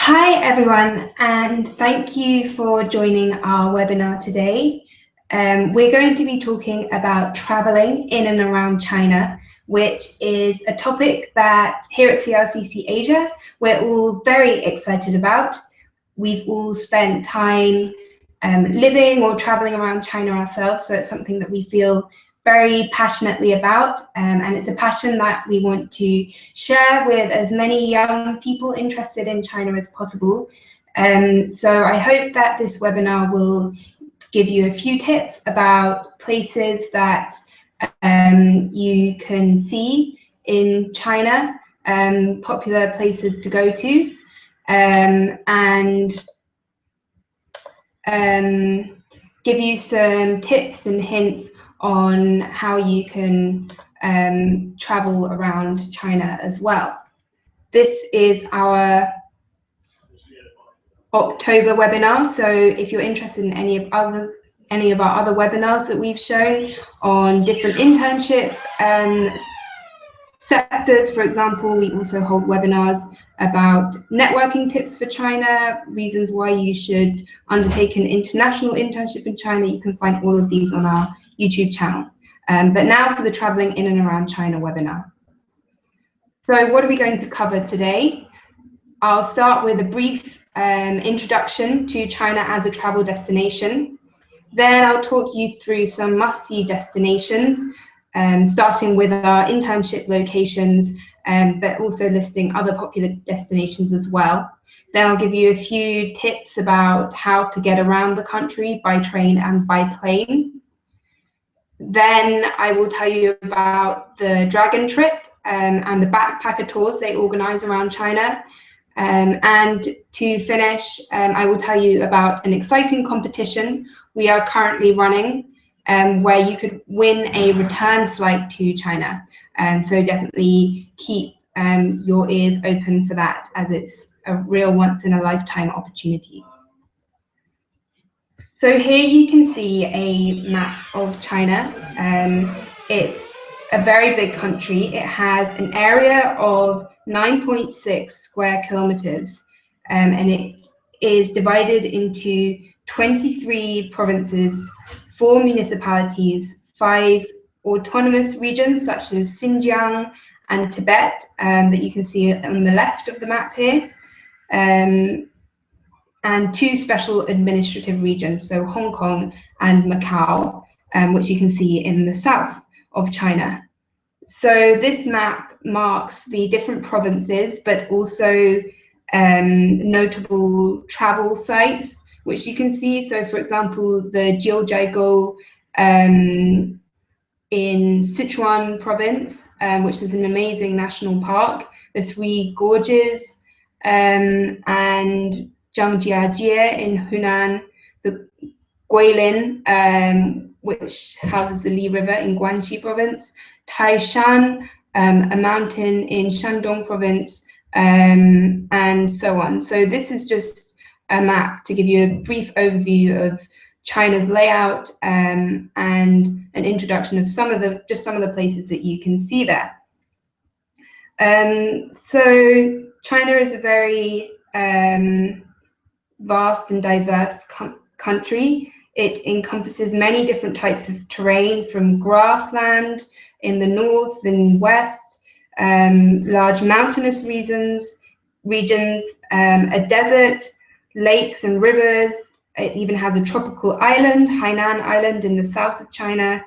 Hi everyone, and thank you for joining our webinar today. We're going to be talking about traveling in and around China, which is a topic that here at CRCC Asia, we're all very excited about. We've all spent time living or traveling around China ourselves, so it's something that we feel very passionately about, and it's a passion that we want to share with as many young people interested in China as possible. So I hope that this webinar will give you a few tips about places that you can see in China, popular places to go to, and give you some tips and hints on how you can travel around China as well. This is our October webinar, so if you're interested in any of our other webinars that we've shown on different internship sectors, for example, we also hold webinars about networking tips for China, reasons why you should undertake an international internship in China. You can find all of these on our YouTube channel. But now for the traveling in and around China webinar. So what are we going to cover today? I'll start with a brief introduction to China as a travel destination. Then I'll talk you through some must-see destinations, starting with our internship locations, but also listing other popular destinations as well. Then I'll give you a few tips about how to get around the country by train and by plane. Then I will tell you about the Dragon Trip and the backpacker tours they organize around China. And to finish, I will tell you about an exciting competition we are currently running, where you could win a return flight to China. So definitely keep your ears open for that, as it's a real once-in-a-lifetime opportunity. So here you can see a map of China. It's a very big country. It has an area of 9.6 square kilometers, and it is divided into 23 provinces, 4 municipalities, 5 autonomous regions such as Xinjiang and Tibet, that you can see on the left of the map here, and 2 special administrative regions, so Hong Kong and Macau, which you can see in the south of China. So this map marks the different provinces, but also notable travel sites, which you can see. So for example, the Jiuzhaigou in Sichuan province, which is an amazing national park, the 3 Gorges, and Zhangjiajie in Hunan, the Guilin, which houses the Li River in Guangxi province, Taishan, a mountain in Shandong Province, and so on. So this is just a map to give you a brief overview of China's layout, and an introduction of some of the places that you can see there. So China is a very vast and diverse country. It encompasses many different types of terrain, from grassland in the north and west, large mountainous regions, a desert, lakes and rivers. It even has a tropical island, Hainan Island, in the south of China.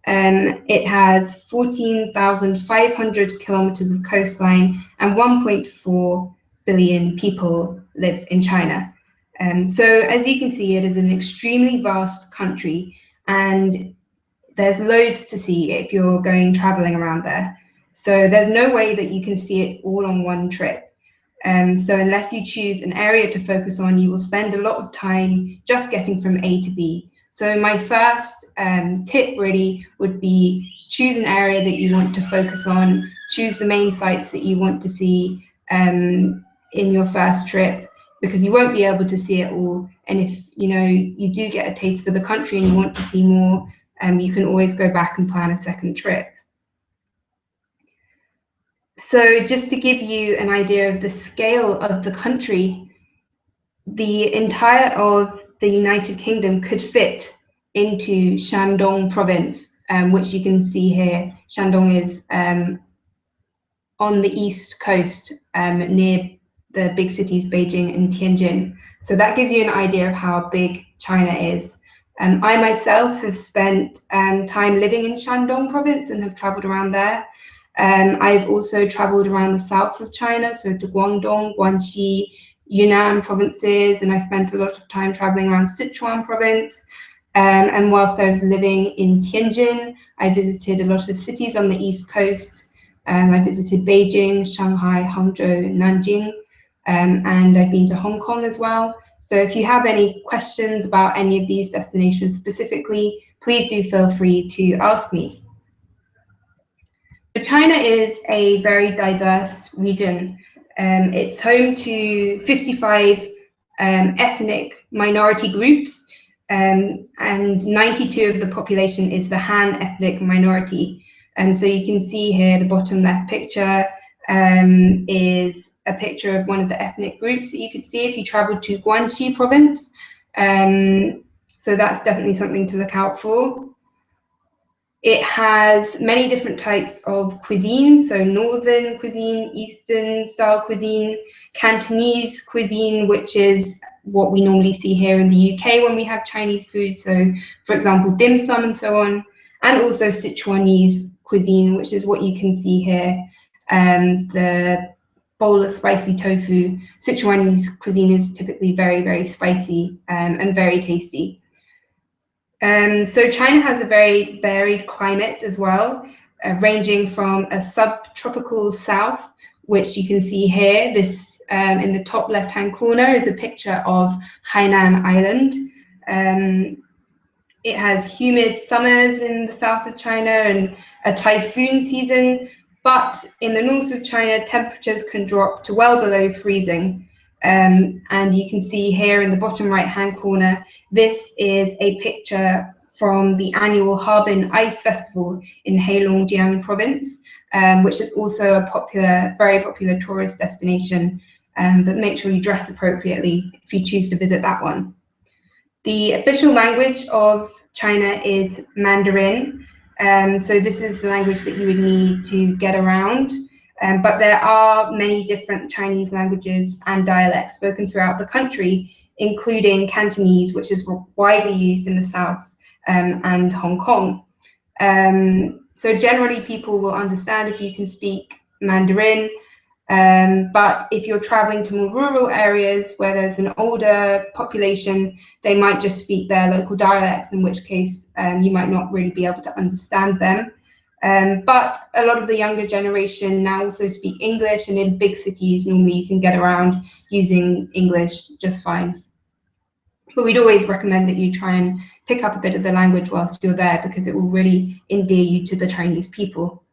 It has 14,500 kilometers of coastline, and 1.4 billion people live in China. So as you can see, it is an extremely vast country, and there's loads to see if you're going traveling around there. So there's no way that you can see it all on one trip. So unless you choose an area to focus on, you will spend a lot of time just getting from A to B. So my first tip really would be choose an area that you want to focus on, choose the main sites that you want to see in your first trip, because you won't be able to see it all. And if you do get a taste for the country and you want to see more, you can always go back and plan a second trip. So just to give you an idea of the scale of the country, the entire of the United Kingdom could fit into Shandong Province, which you can see here. Shandong is on the east coast, near the big cities Beijing and Tianjin. So that gives you an idea of how big China is. I myself have spent time living in Shandong Province and have traveled around there. I've also traveled around the south of China, so to Guangdong, Guangxi, Yunnan provinces, and I spent a lot of time traveling around Sichuan province. And whilst I was living in Tianjin, I visited a lot of cities on the east coast. I visited Beijing, Shanghai, Hangzhou, Nanjing, and I've been to Hong Kong as well. So if you have any questions about any of these destinations specifically, please do feel free to ask me. China is a very diverse region. It's home to 55 ethnic minority groups, and 92% of the population is the Han ethnic minority. So you can see here, the bottom left picture is a picture of one of the ethnic groups that you could see if you traveled to Guangxi province. So that's definitely something to look out for. It has many different types of cuisine, so northern cuisine, eastern style cuisine, Cantonese cuisine, which is what we normally see here in the UK when we have Chinese food, so for example, dim sum and so on, and also Sichuanese cuisine, which is what you can see here, the bowl of spicy tofu. Sichuanese cuisine is typically very, very spicy and very tasty. So China has a very varied climate as well, ranging from a subtropical south, which you can see here. This in the top left-hand corner is a picture of Hainan Island. It has humid summers in the south of China and a typhoon season, but in the north of China, temperatures can drop to well below freezing. And you can see here in the bottom right-hand corner, this is a picture from the annual Harbin Ice Festival in Heilongjiang province, which is also a very popular tourist destination. But make sure you dress appropriately if you choose to visit that one. The official language of China is Mandarin. So this is the language that you would need to get around. But there are many different Chinese languages and dialects spoken throughout the country, including Cantonese, which is widely used in the south, and Hong Kong. So generally people will understand if you can speak Mandarin. But if you're traveling to more rural areas where there's an older population, they might just speak their local dialects, in which case you might not really be able to understand them. But a lot of the younger generation now also speak English, and in big cities, normally you can get around using English just fine. But we'd always recommend that you try and pick up a bit of the language whilst you're there, because it will really endear you to the Chinese people.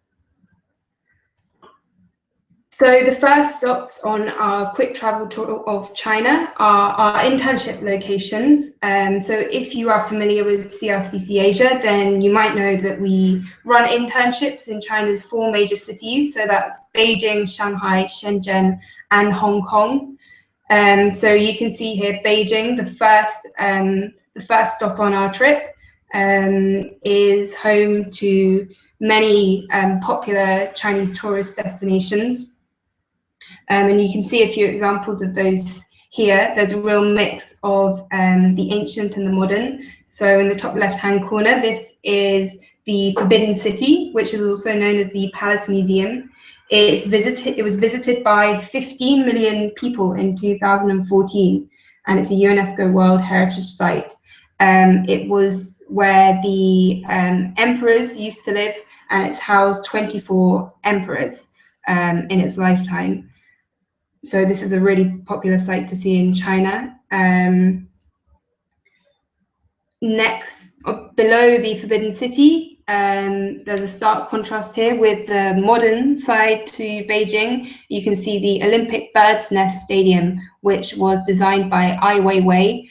So the first stops on our quick travel tour of China are our internship locations. So if you are familiar with CRCC Asia, then you might know that we run internships in China's 4 major cities. So that's Beijing, Shanghai, Shenzhen, and Hong Kong. So you can see here Beijing, the first stop on our trip, is home to many popular Chinese tourist destinations. And you can see a few examples of those here. There's a real mix of the ancient and the modern. So in the top left-hand corner, this is the Forbidden City, which is also known as the Palace Museum. It was visited by 15 million people in 2014, and it's a UNESCO World Heritage Site. It was where the emperors used to live, and it's housed 24 emperors in its lifetime. So this is a really popular site to see in China. Next, below the Forbidden City, there's a stark contrast here with the modern side to Beijing. You can see the Olympic Bird's Nest Stadium, which was designed by Ai Weiwei,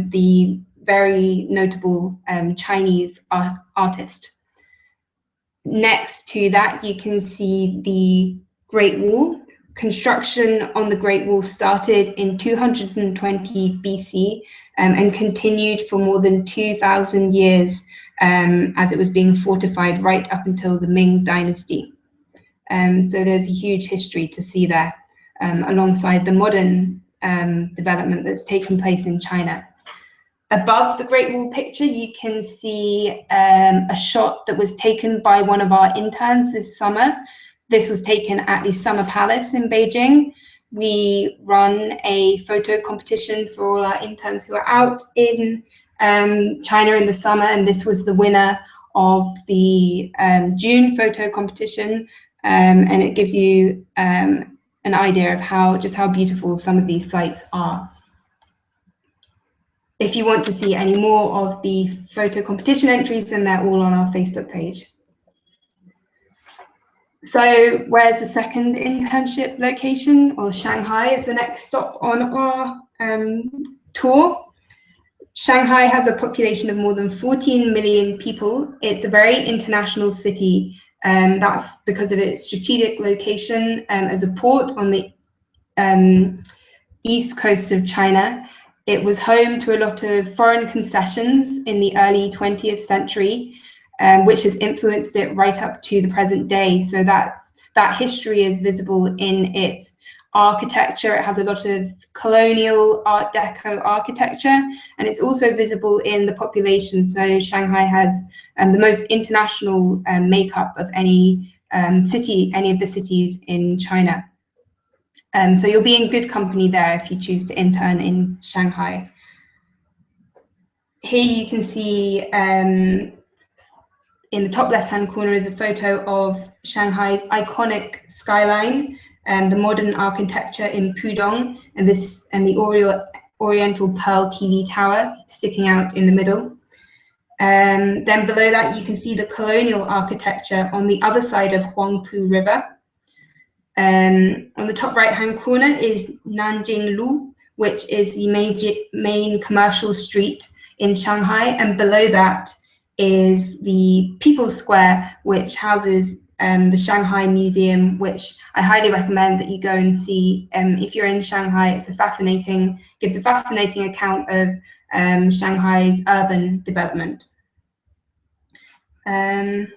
the very notable Chinese artist. Next to that, you can see the Great Wall, Construction on the Great Wall started in 220 BC and continued for more than 2,000 years as it was being fortified right up until the Ming Dynasty. So there's a huge history to see there, alongside the modern development that's taken place in China. Above the Great Wall picture, you can see a shot that was taken by one of our interns this summer. This was taken at the Summer Palace in Beijing. We run a photo competition for all our interns who are out in China in the summer, and this was the winner of the June photo competition, and it gives you an idea of just how beautiful some of these sites are. If you want to see any more of the photo competition entries, then they're all on our Facebook page. So where's the second internship location? Well, Shanghai is the next stop on our tour. Shanghai has a population of more than 14 million people. It's a very international city, and that's because of its strategic location as a port on the east coast of China. It was home to a lot of foreign concessions in the early 20th century, which has influenced it right up to the present day. So that history is visible in its architecture. It has a lot of colonial Art Deco architecture, and it's also visible in the population. So Shanghai has the most international makeup of any city, any of the cities in China. So you'll be in good company there if you choose to intern in Shanghai. Here you can see in the top left-hand corner is a photo of Shanghai's iconic skyline and the modern architecture in Pudong, and the Oriental Pearl TV tower sticking out in the middle. Then below that, you can see the colonial architecture on the other side of Huangpu River. On the top right-hand corner is Nanjing Lu, which is the main commercial street in Shanghai, and below that is the People's Square, which houses the Shanghai Museum, which I highly recommend that you go and see. If you're in Shanghai, gives a fascinating account of Shanghai's urban development. And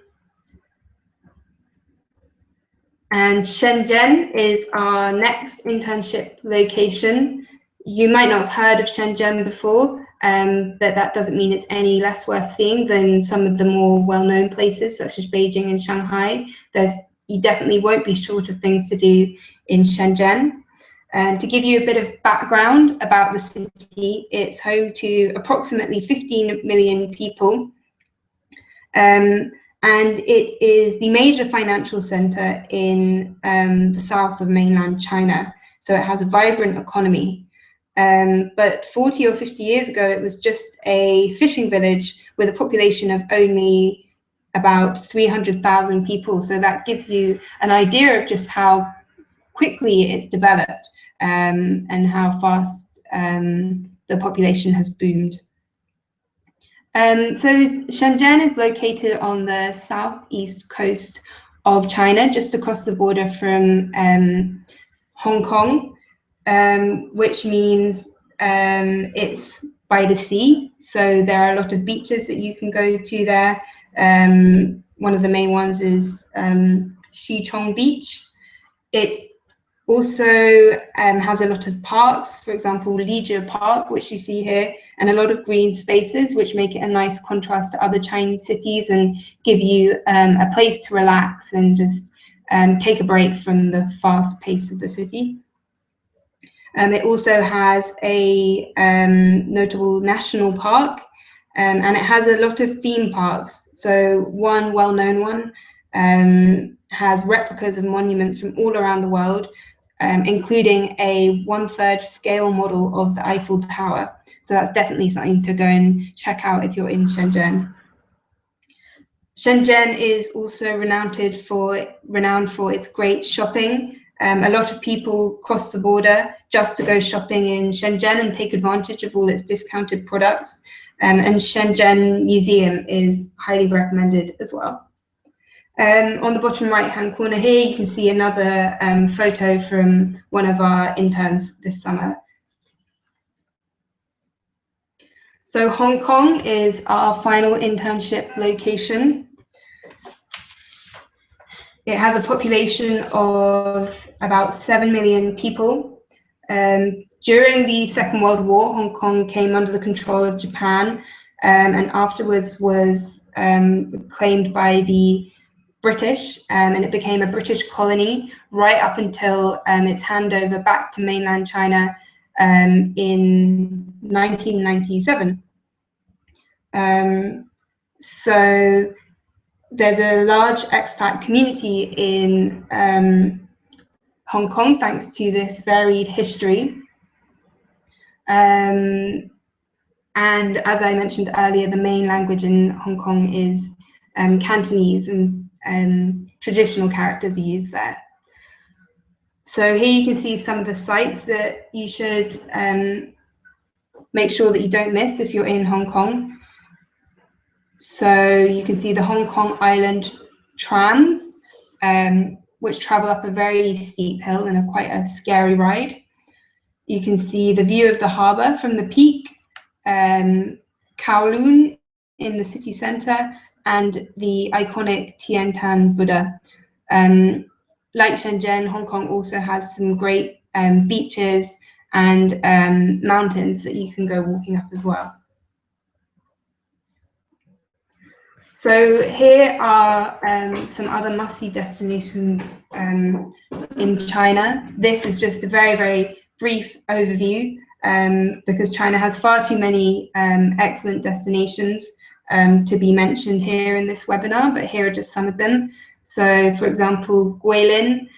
Shenzhen is our next internship location. You might not have heard of Shenzhen before, but that doesn't mean it's any less worth seeing than some of the more well-known places, such as Beijing and Shanghai. You definitely won't be short of things to do in Shenzhen. To give you a bit of background about the city, it's home to approximately 15 million people. And it is the major financial center in the south of mainland China. So it has a vibrant economy. But 40 or 50 years ago, it was just a fishing village with a population of only about 300,000 people. So that gives you an idea of just how quickly it's developed and how fast the population has boomed. So Shenzhen is located on the southeast coast of China, just across the border from Hong Kong, which means it's by the sea. So there are a lot of beaches that you can go to there. One of the main ones is Xichong Beach. It also has a lot of parks, for example, Lijiu Park, which you see here, and a lot of green spaces, which make it a nice contrast to other Chinese cities and give you a place to relax and just take a break from the fast pace of the city. It also has a notable national park, and it has a lot of theme parks. So one well-known one has replicas of monuments from all around the world, including a 1/3 scale model of the Eiffel Tower. So that's definitely something to go and check out if you're in Shenzhen. Shenzhen is also renowned for its great shopping. A lot of people cross the border just to go shopping in Shenzhen and take advantage of all its discounted products. And Shenzhen Museum is highly recommended as well. On the bottom right-hand corner here, you can see another photo from one of our interns this summer. So Hong Kong is our final internship location. It has a population of about 7 million people. During the Second World War, Hong Kong came under the control of Japan, and afterwards was claimed by the British, and it became a British colony right up until its handover back to mainland China in 1997. So there's a large expat community in Hong Kong, thanks to this varied history. And as I mentioned earlier, the main language in Hong Kong is Cantonese, and traditional characters are used there. So here you can see some of the sites that you should make sure that you don't miss if you're in Hong Kong. So you can see the Hong Kong Island trams, which travel up a very steep hill and are quite a scary ride. You can see the view of the harbour from the peak, Kowloon in the city centre, and the iconic Tiantan Buddha. Like Shenzhen, Hong Kong also has some great beaches and mountains that you can go walking up as well. So here are some other must-see destinations in China. This is just a very, very brief overview because China has far too many excellent destinations to be mentioned here in this webinar, but here are just some of them. So, for example, Guilin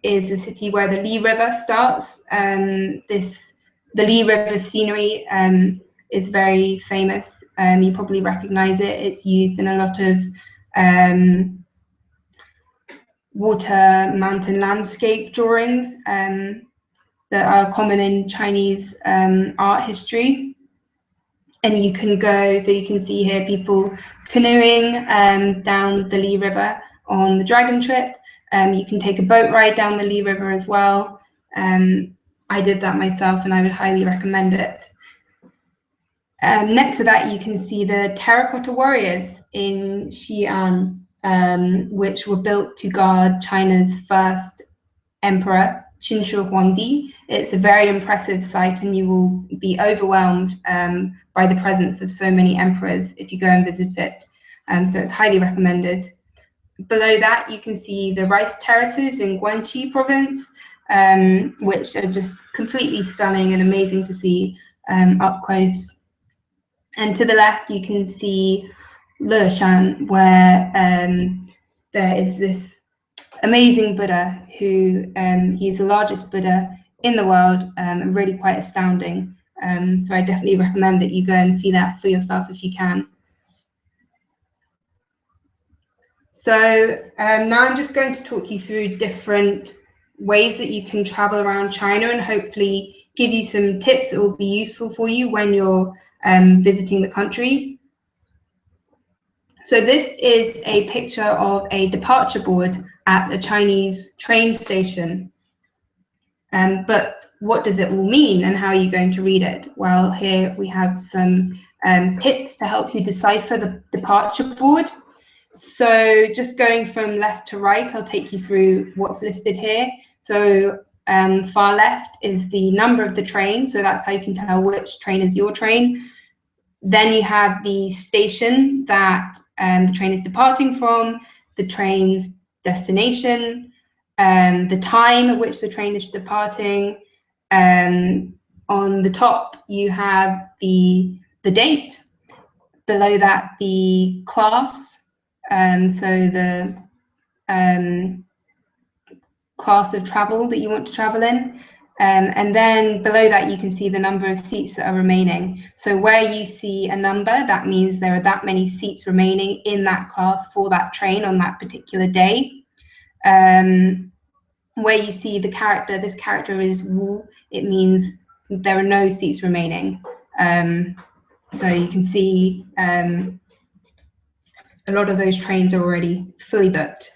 is a city where the Li River starts. The Li River scenery is very famous. You probably recognize it. It's used in a lot of water mountain landscape drawings that are common in Chinese art history. And you can go, so you can see here people canoeing down the Li River on the Dragon Trip. You can take a boat ride down the Li River as well. I did that myself and I would highly recommend it. Next to that, you can see the terracotta warriors in Xi'an, which were built to guard China's first emperor, Qin Shi Huangdi. It's a very impressive sight, and you will be overwhelmed by the presence of so many emperors if you go and visit it. So it's highly recommended. Below that, you can see the rice terraces in Guangxi Province, which are just completely stunning and amazing to see up close. And to the left, you can see Leshan, where there is this amazing Buddha who he's the largest Buddha in the world, and really quite astounding. So I definitely recommend that you go and see that for yourself if you can. So now I'm just going to talk you through different ways that you can travel around China and hopefully give you some tips that will be useful for you when you're visiting the country. So this is a picture of a departure board at a Chinese train station. But what does it all mean and how are you going to read it? Well, here we have some tips to help you decipher the departure board. So just going from left to right, I'll take you through what's listed here. So far left is the number of the train, so that's how you can tell which train is your train. Then you have the station that the train is departing from, the train's destination, the time at which the train is departing. On the top, you have the date. Below that, the class, so the class of travel that you want to travel in. And then below that, you can see the number of seats that are remaining. So where you see a number, that means there are that many seats remaining in that class for that train on that particular day. Where you see the character, this character is Wu, it means there are no seats remaining. So you can see a lot of those trains are already fully booked.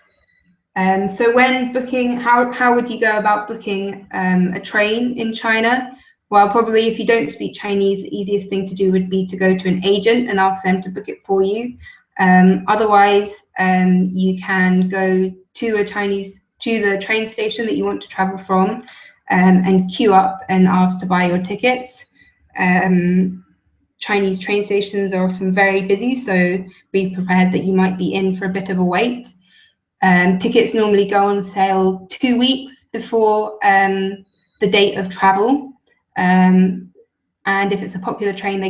So when booking, how would you go about booking a train in China? Well, probably if you don't speak Chinese, the easiest thing to do would be to go to an agent and ask them to book it for you. Otherwise, you can go to the train station that you want to travel from, and queue up and ask to buy your tickets. Chinese train stations are often very busy, so be prepared that you might be in for a bit of a wait. Tickets normally go on sale 2 weeks before the date of travel, and if it's a popular train,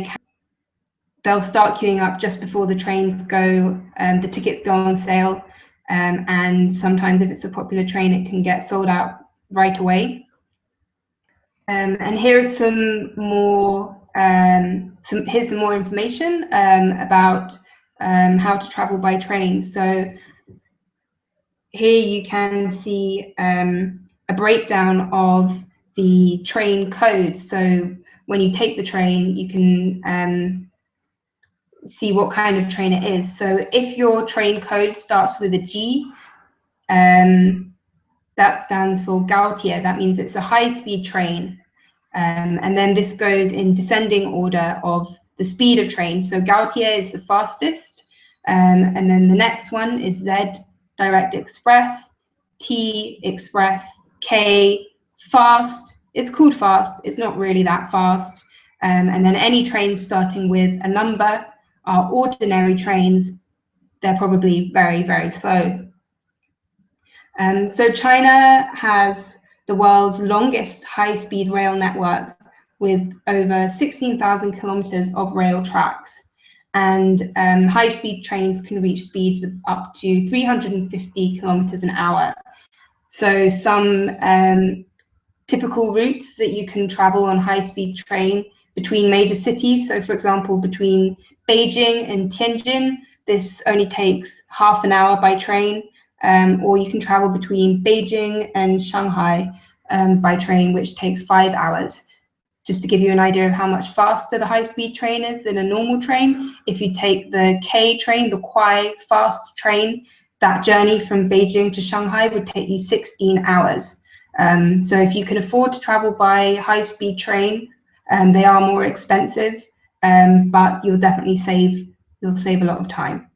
they'll start queuing up just before the trains go. The tickets go on sale, and sometimes if it's a popular train, it can get sold out right away. And here's some more information about how to travel by train. So here you can see a breakdown of the train codes. So when you take the train, you can see what kind of train it is. So if your train code starts with a G, that stands for Gaotie. That means it's a high-speed train. And then this goes in descending order of the speed of trains. So Gaotie is the fastest, and then the next one is Z, Direct Express, T, Express, K, Fast. It's called fast, it's not really that fast. And then any trains starting with a number are ordinary trains. They're probably very, very slow. So China has the world's longest high-speed rail network with over 16,000 kilometers of rail tracks. And high-speed trains can reach speeds of up to 350 kilometers an hour. So some typical routes that you can travel on high-speed train between major cities. So for example, between Beijing and Tianjin, this only takes half an hour by train. Or you can travel between Beijing and Shanghai by train, which takes 5 hours. Just to give you an idea of how much faster the high-speed train is than a normal train, if you take the K train, the Kwai fast train, that journey from Beijing to Shanghai would take you 16 hours. So if you can afford to travel by high-speed train, they are more expensive, but you'll definitely save a lot of time.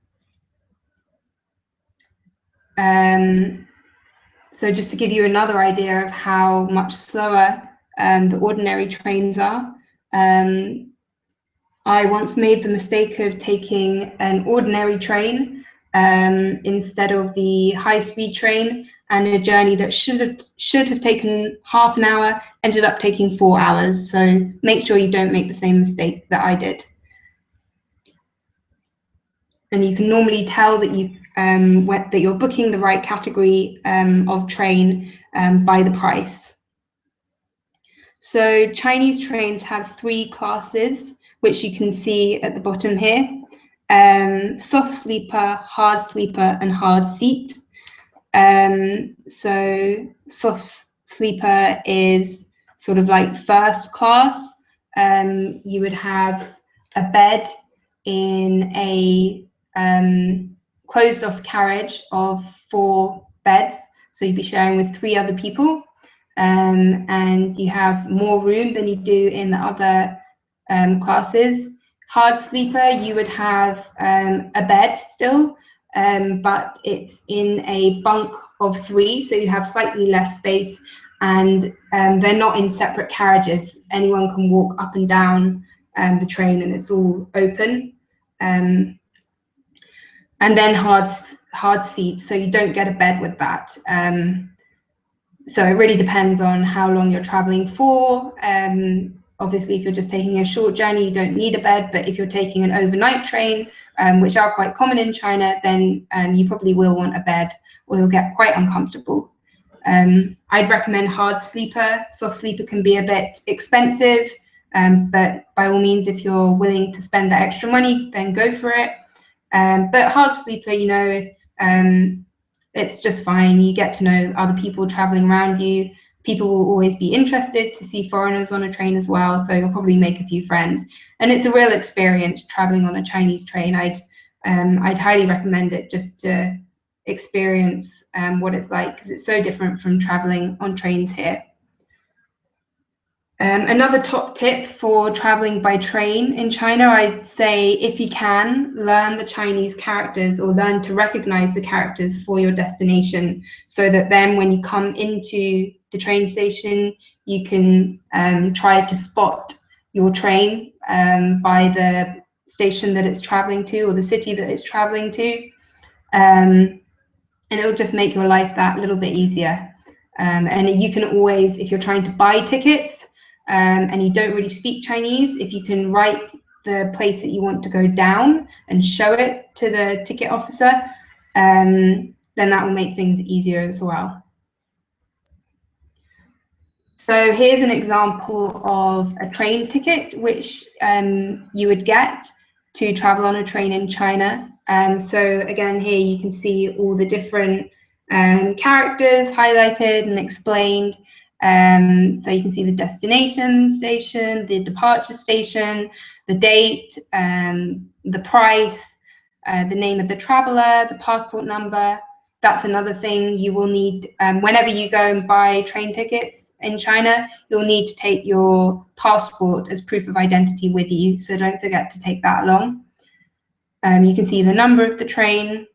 So just to give you another idea of how much slower the ordinary trains are, I once made the mistake of taking an ordinary train instead of the high-speed train, and a journey that should have taken half an hour ended up taking 4 hours. So make sure you don't make the same mistake that I did. And you can normally tell that you're booking the right category of train by the price. So Chinese trains have 3 classes, which you can see at the bottom here: soft sleeper, hard sleeper, and hard seat. So soft sleeper is sort of like first class. You would have a bed in a closed off carriage of 4 beds, so you'd be sharing with 3 other people, and you have more room than you do in the other classes. Hard sleeper, you would have a bed still, but it's in a bunk of 3, so you have slightly less space, and they're not in separate carriages. Anyone can walk up and down the train, and it's all open. And then hard seats, so you don't get a bed with that. So it really depends on how long you're traveling for. Obviously, if you're just taking a short journey, you don't need a bed, but if you're taking an overnight train, which are quite common in China, then you probably will want a bed, or you'll get quite uncomfortable. I'd recommend hard sleeper. Soft sleeper can be a bit expensive, but by all means, if you're willing to spend that extra money, then go for it. But hard sleeper, you know, if it's just fine. You get to know other people traveling around you. People will always be interested to see foreigners on a train as well, so you'll probably make a few friends. And it's a real experience traveling on a Chinese train. I'd I'd highly recommend it just to experience what it's like, because it's so different from traveling on trains here. Another top tip for traveling by train in China, I'd say, if you can, learn the Chinese characters or learn to recognize the characters for your destination, so that then when you come into the train station, you can try to spot your train by the station that it's traveling to or the city that it's traveling to. And it'll just make your life that little bit easier. And you can always, if you're trying to buy tickets, and you don't really speak Chinese, if you can write the place that you want to go down and show it to the ticket officer, then that will make things easier as well. So here's an example of a train ticket which you would get to travel on a train in China. So again, here you can see all the different characters highlighted and explained. So you can see the destination station, the departure station, the date, the price, the name of the traveler, the passport number. That's another thing you will need whenever you go and buy train tickets in China. You'll need to take your passport as proof of identity with you, so don't forget to take that along. You can see the number of the train,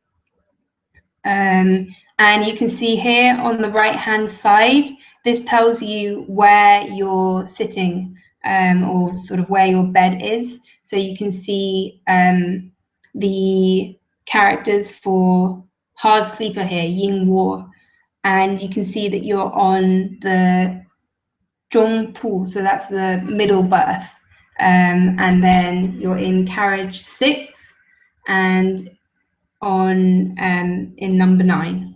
and you can see here on the right hand side, this tells you where you're sitting, or sort of where your bed is. So you can see the characters for hard sleeper here, Ying Wo, and you can see that you're on the Zhong Pu, so that's the middle berth, and then you're in carriage 6 and on in number 9.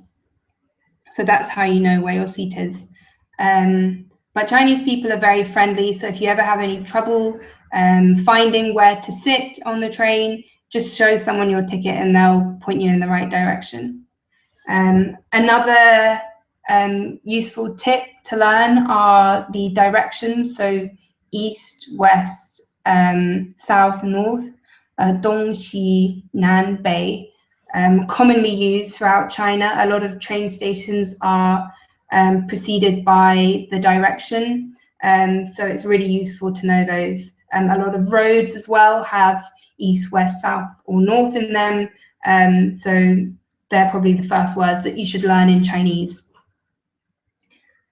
So that's how you know where your seat is. But Chinese people are very friendly, so if you ever have any trouble finding where to sit on the train, just show someone your ticket and they'll point you in the right direction. Another useful tip to learn are the directions, so east, west, south, north, Dong, Xi, Nan, Bei. Commonly used throughout China. A lot of train stations are preceded by the direction, so it's really useful to know those. A lot of roads as well have east, west, south, or north in them, so they're probably the first words that you should learn in Chinese.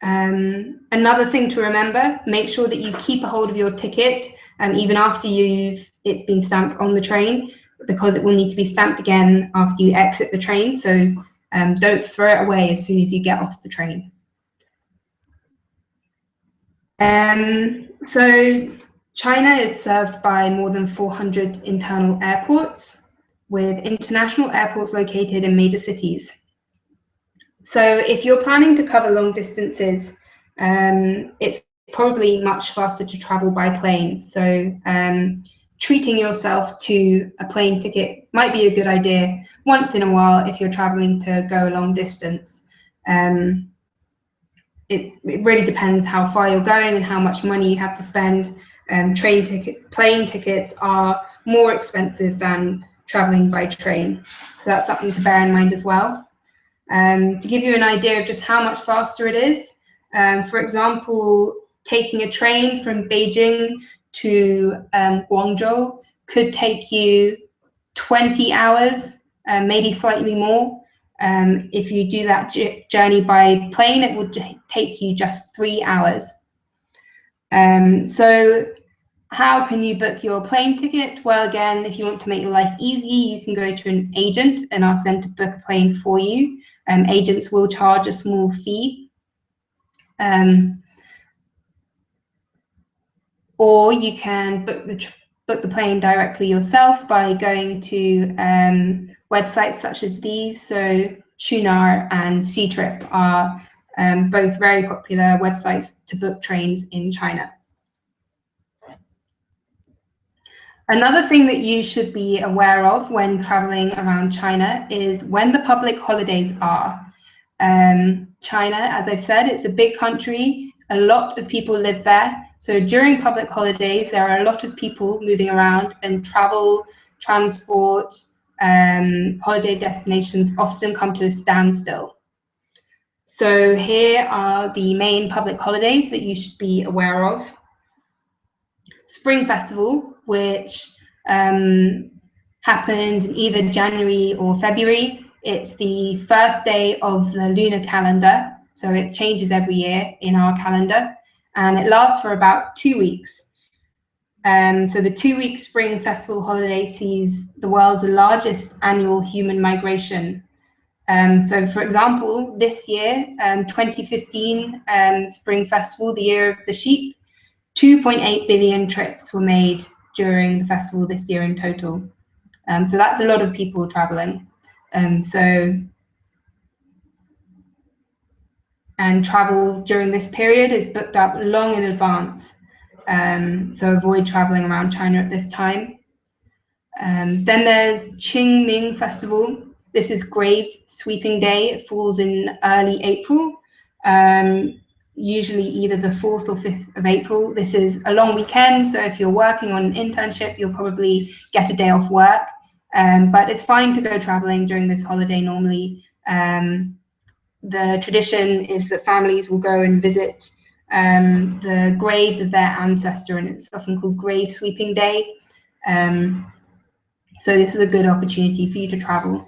Another thing to remember, make sure that you keep a hold of your ticket even after it's been stamped on the train, because it will need to be stamped again after you exit the train, so don't throw it away as soon as you get off the train. So China is served by more than 400 internal airports, with international airports located in major cities. So if you're planning to cover long distances, it's probably much faster to travel by plane. So treating yourself to a plane ticket might be a good idea once in a while if you're traveling to go a long distance. It really depends how far you're going and how much money you have to spend. Plane tickets are more expensive than traveling by train, so that's something to bear in mind as well. To give you an idea of just how much faster it is, for example, taking a train from Beijing to Guangzhou could take you 20 hours, maybe slightly more. If you do that journey by plane, it would take you just 3 hours. So how can you book your plane ticket? Well, again, if you want to make your life easy, you can go to an agent and ask them to book a plane for you. Agents will charge a small fee. Or you can book the plane directly yourself by going to websites such as these. So Qunar and Ctrip are both very popular websites to book trains in China. Another thing that you should be aware of when traveling around China is when the public holidays are. China, as I've said, it's a big country. A lot of people live there. So during public holidays, there are a lot of people moving around, and travel, transport, holiday destinations often come to a standstill. So here are the main public holidays that you should be aware of. Spring Festival, which happens in either January or February. It's the first day of the lunar calendar, so it changes every year in our calendar, and it lasts for about 2 weeks. So the 2-week Spring Festival holiday sees the world's largest annual human migration. So for example, this year, 2015 Spring Festival, the year of the sheep, 2.8 billion trips were made during the festival this year in total. So that's a lot of people traveling. And travel during this period is booked up long in advance. So avoid traveling around China at this time. Then there's Qingming Festival. This is Grave Sweeping Day. It falls in early April, usually either the 4th or 5th of April. This is a long weekend, so if you're working on an internship, you'll probably get a day off work. But it's fine to go traveling during this holiday normally. The tradition is that families will go and visit the graves of their ancestor, and it's often called Grave Sweeping Day. So this is a good opportunity for you to travel.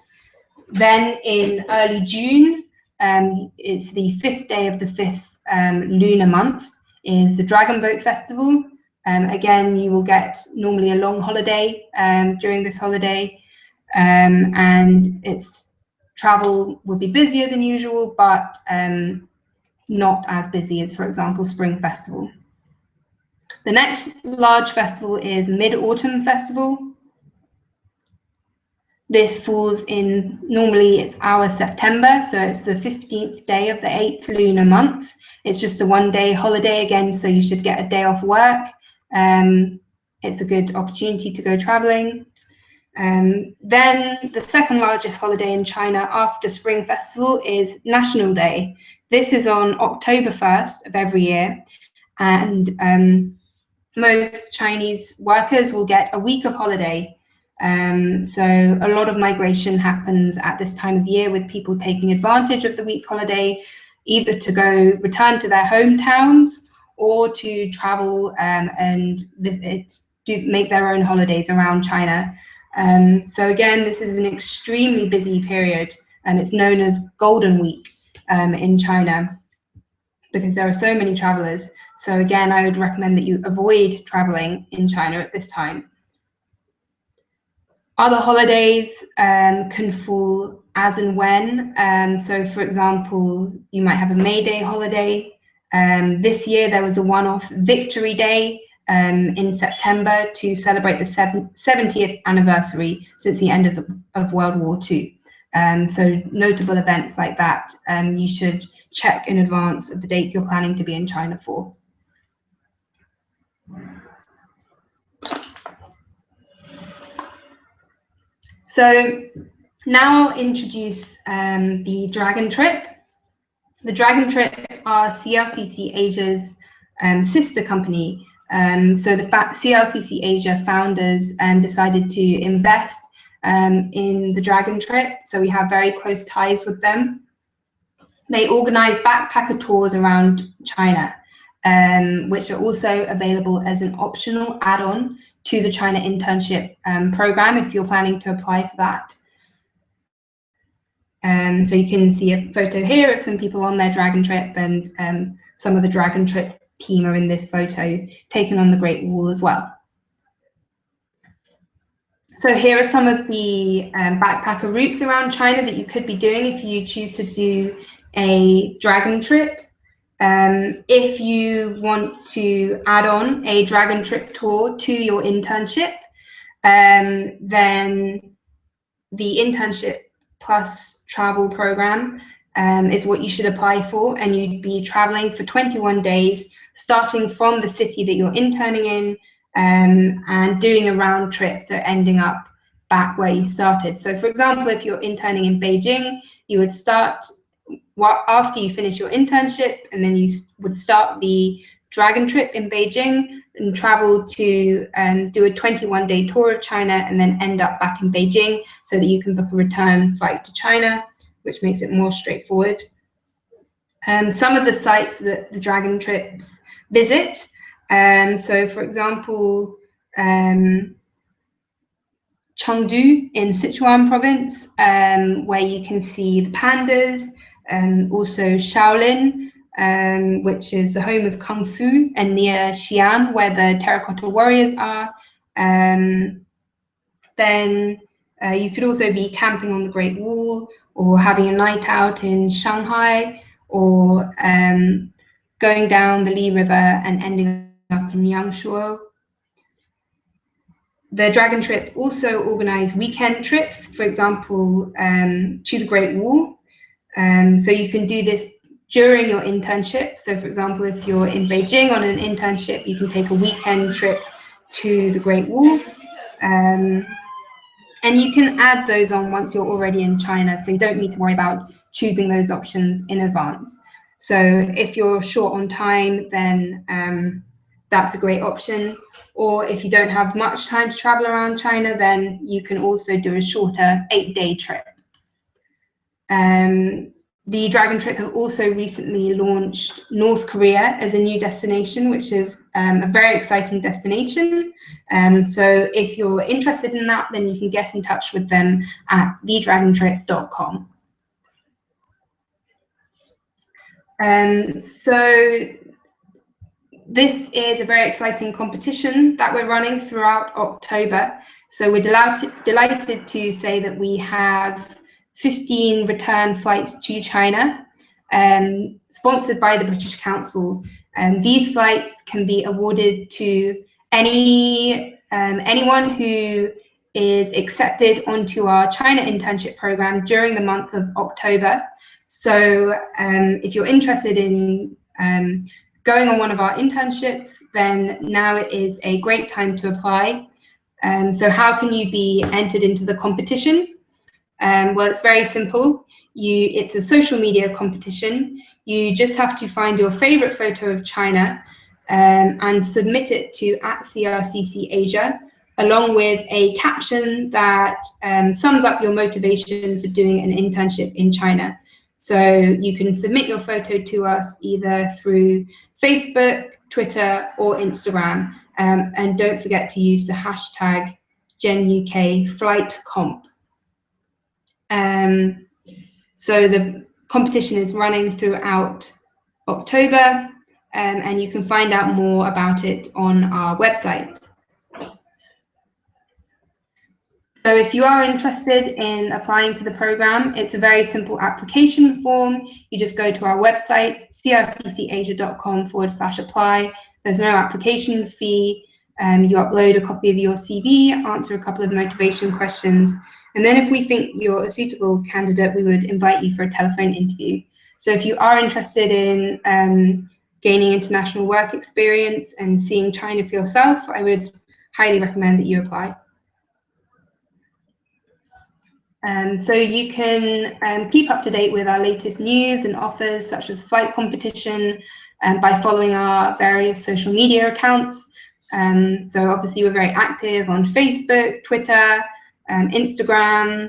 Then in early June, it's the 5th day of the 5th lunar month, is the Dragon Boat Festival. Again, you will get normally a long holiday during this holiday, and its travel will be busier than usual, but not as busy as, for example, Spring Festival. The next large festival is Mid-Autumn Festival. This falls in, normally it's our September, so it's the 15th day of the 8th lunar month. It's just a 1-day holiday again, so you should get a day off work. It's a good opportunity to go traveling. Then the second largest holiday in China after Spring Festival is National Day. This is on October 1st of every year, and most Chinese workers will get a week of holiday. So a lot of migration happens at this time of year, with people taking advantage of the week's holiday, either to go return to their hometowns or to travel and visit, make their own holidays around China. So again, this is an extremely busy period, and it's known as Golden Week in China because there are so many travelers. So again, I would recommend that you avoid traveling in China at this time. Other holidays can fall as and when. So for example, you might have a May Day holiday. This year there was a one-off Victory Day in September to celebrate the 70th anniversary since the end of World War II. So notable events like that, you should check in advance of the dates you're planning to be in China for. So now I'll introduce the Dragon Trip. The Dragon Trip are CLCC Asia's sister company. So the CLCC Asia founders decided to invest in the Dragon Trip, so we have very close ties with them. They organize backpacker tours around China, which are also available as an optional add-on to the China Internship program if you're planning to apply for that. So you can see a photo here of some people on their Dragon Trip, and some of the Dragon Trip team are in this photo taken on the Great Wall as well. So here are some of the backpacker routes around China that you could be doing if you choose to do a Dragon Trip. If you want to add on a Dragon Trip tour to your internship, then the Internship Plus travel program is what you should apply for, and you'd be traveling for 21 days, starting from the city that you're interning in, and doing a round trip, so ending up back where you started. So for example, if you're interning in Beijing, you would start after you finish your internship, and then you would start the Dragon Trip in Beijing and travel to do a 21-day tour of China and then end up back in Beijing so that you can book a return flight to China, which makes it more straightforward. Some of the sites that the Dragon Trips visit, so for example, Chengdu in Sichuan Province, where you can see the pandas, also Shaolin, which is the home of Kung Fu, and near Xi'an, where the terracotta warriors are. Then you could also be camping on the Great Wall, or having a night out in Shanghai, or going down the Li River and ending up in Yangshuo. The Dragon Trip also organise weekend trips, for example, to the Great Wall. So you can do this during your internship. So for example, if you're in Beijing on an internship, you can take a weekend trip to the Great Wall. And you can add those on once you're already in China, so you don't need to worry about choosing those options in advance. So if you're short on time, then that's a great option. Or if you don't have much time to travel around China, then you can also do a shorter 8-day trip. The Dragon Trip have also recently launched North Korea as a new destination, which is a very exciting destination. So if you're interested in that, then you can get in touch with them at thedragontrip.com. So this is a very exciting competition that we're running throughout October. So we're delighted to say that we have 15 return flights to China, sponsored by the British Council. These flights can be awarded to anyone who is accepted onto our China internship program during the month of October. So if you're interested in going on one of our internships, then now it is a great time to apply. So how can you be entered into the competition? Well, it's very simple. It's a social media competition. You just have to find your favorite photo of China and submit it to @CRCC Asia, along with a caption that sums up your motivation for doing an internship in China. So you can submit your photo to us either through Facebook, Twitter, or Instagram. And don't forget to use the hashtag GenUKFlightComp. So the competition is running throughout October, and you can find out more about it on our website. So if you are interested in applying for the program, it's a very simple application form. You just go to our website, crccasia.com/apply. There's no application fee. You upload a copy of your CV, answer a couple of motivation questions, and then if we think you're a suitable candidate, we would invite you for a telephone interview. So if you are interested in gaining international work experience and seeing China for yourself, I would highly recommend that you apply. So you can keep up to date with our latest news and offers, such as the flight competition, by following our various social media accounts. So obviously we're very active on Facebook, Twitter, Instagram.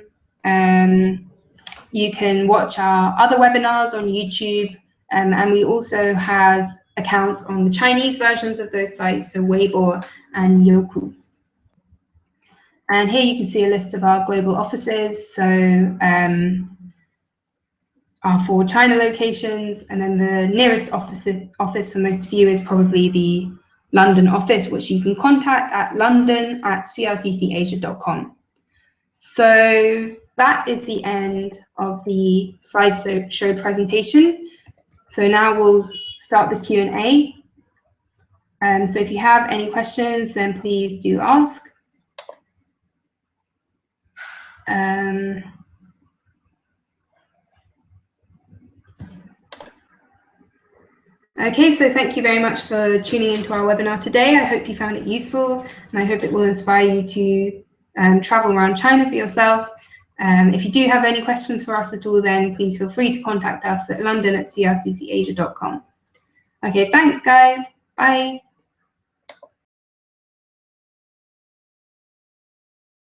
You can watch our other webinars on YouTube, and we also have accounts on the Chinese versions of those sites, so Weibo and Youku. And here you can see a list of our global offices. So our 4 China locations, and then the nearest office for most of you is probably the London office, which you can contact at london@crccasia.com. So that is the end of the slideshow presentation. So now we'll start the Q&A. So if you have any questions, then please do ask. Okay, so thank you very much for tuning into our webinar today. I hope you found it useful, and I hope it will inspire you to travel around China for yourself. If you do have any questions for us at all, then please feel free to contact us at london@crccasia.com. Okay, thanks guys. Bye.